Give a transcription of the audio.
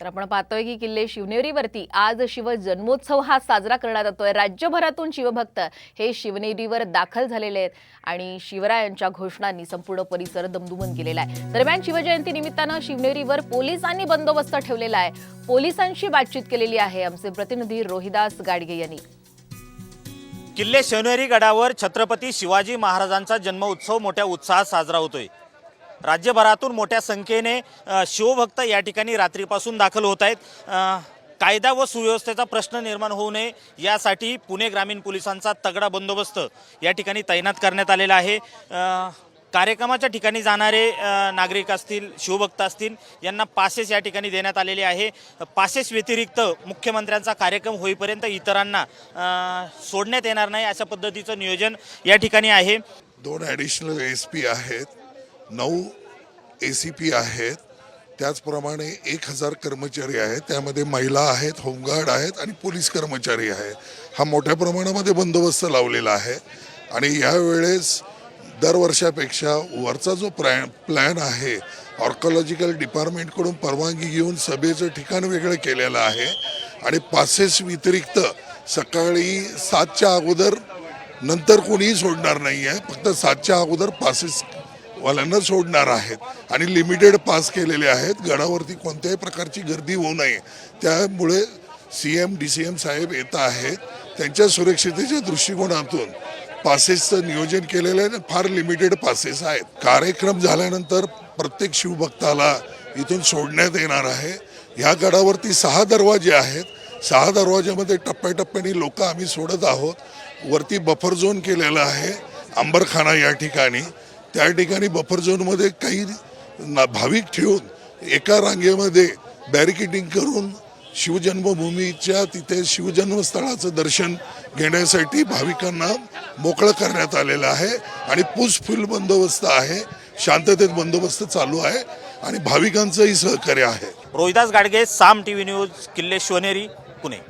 तर आपण पाहतोय की किल्ले शिवनेरीवरती आज शिवजन्मोत्सव हा साजरा करण्यात येतोय। राज्यभरातून शिवभक्त हे शिवनेरीवर दाखल झालेले आहेत आणि शिवरायांच्या घोषणांनी संपूर्ण परिसर दमदुमून गेलेला आहे। दरम्यान शिवजयंती निमित्तानं शिवनेरीवर पोलिसांनी बंदोबस्त ठेवलेला आहे। पोलिसांशी बातचीत केलेली आहे आमचे प्रतिनिधी रोहिदास गाडगे यांनी। किल्ले शिवनेरी गडावर छत्रपती शिवाजी महाराजांचा जन्मोत्सव मोठ्या उत्साहात साजरा होतोय। राज्यभरातून मोठ्या संख्येने शिवभक्त या ठिकाणी रात्रीपासून दाखल होत आहेत। कायदा व सुव्यवस्थेचा प्रश्न निर्माण होऊ नये यासाठी पुणे ग्रामीण पोलिसांचा तगडा बंदोबस्त या ठिकाणी तैनात करण्यात आलेला आहे। कार्यक्रमाच्या ठिकाणी जाणारे नागरिक असतील, शिवभक्त असतील, यांना पासेस या ठिकाणी देण्यात आलेले आहे। पासेस व्यतिरिक्त मुख्यमंत्र्यांचा कार्यक्रम होईपर्यंत इतरांना सोडण्यात येणार नाही अशा पद्धतीचं नियोजन या ठिकाणी आहे। 2 ॲडिशनल एसपी आहेत, 9 एसीपी आहेत, त्याचप्रमाणे 1000 कर्मचारी आहेत, त्यामध्ये महिला आहेत, होमगार्ड आहेत आणि पोलीस कर्मचारी आहेत। हा मोठ्या प्रमाणामध्ये बंदोबस्त लावलेला आहे आणि यावेळेस दरवर्षापेक्षा वरचा जो प्लॅन आहे आर्किओलॉजिकल डिपार्टमेंटकडून परवानगी घेऊन सभेचं ठिकाण वेगळं केलेलं आहे आणि पासेस व्यतिरिक्त सकाळी 7च्या अगोदर नंतर कोणीही सोडणार नाही आहे। फक्त 7च्या अगोदर पासेस वाल्यांना सोडणार आहेत आणि लिमिटेड पास केलेले आहेत। गडावरती कोणत्याही प्रकारची गर्दी होऊ नये त्यामुळे CM DCM साहेब येत आहेत। त्यांच्या सुरक्षितेच्या दृष्टिकोनातून पासेसचं नियोजन केलेलं आहे। फार लिमिटेड पासेस आहेत। कार्यक्रम झाल्यानंतर प्रत्येक शिवभक्ताला इथून सोडण्यात येणार आहे। ह्या गडावरती 6 दरवाजे आहेत। 6 दरवाज्यामध्ये टप्प्याटप्प्याने लोक आम्ही सोडत आहोत। वरती बफर झोन केलेला आहे अंबरखाना या ठिकाणी। त्या ठिकाणी बफर झोनमध्ये काही भाविक ठेवून एका रांगेमध्ये बॅरिकेडिंग करून शिवजन्मभूमीच्या तिथे शिवजन्मस्थळाचं दर्शन घेण्यासाठी भाविकांना मोकळं करण्यात आलेलं आहे आणि फुल बंदोबस्त आहे। शांततेत बंदोबस्त चालू आहे आणि भाविकांचंही सहकार्य आहे। रोहिदास गाडगे, साम TV न्यूज, किल्ले शिवनेरी, पुणे।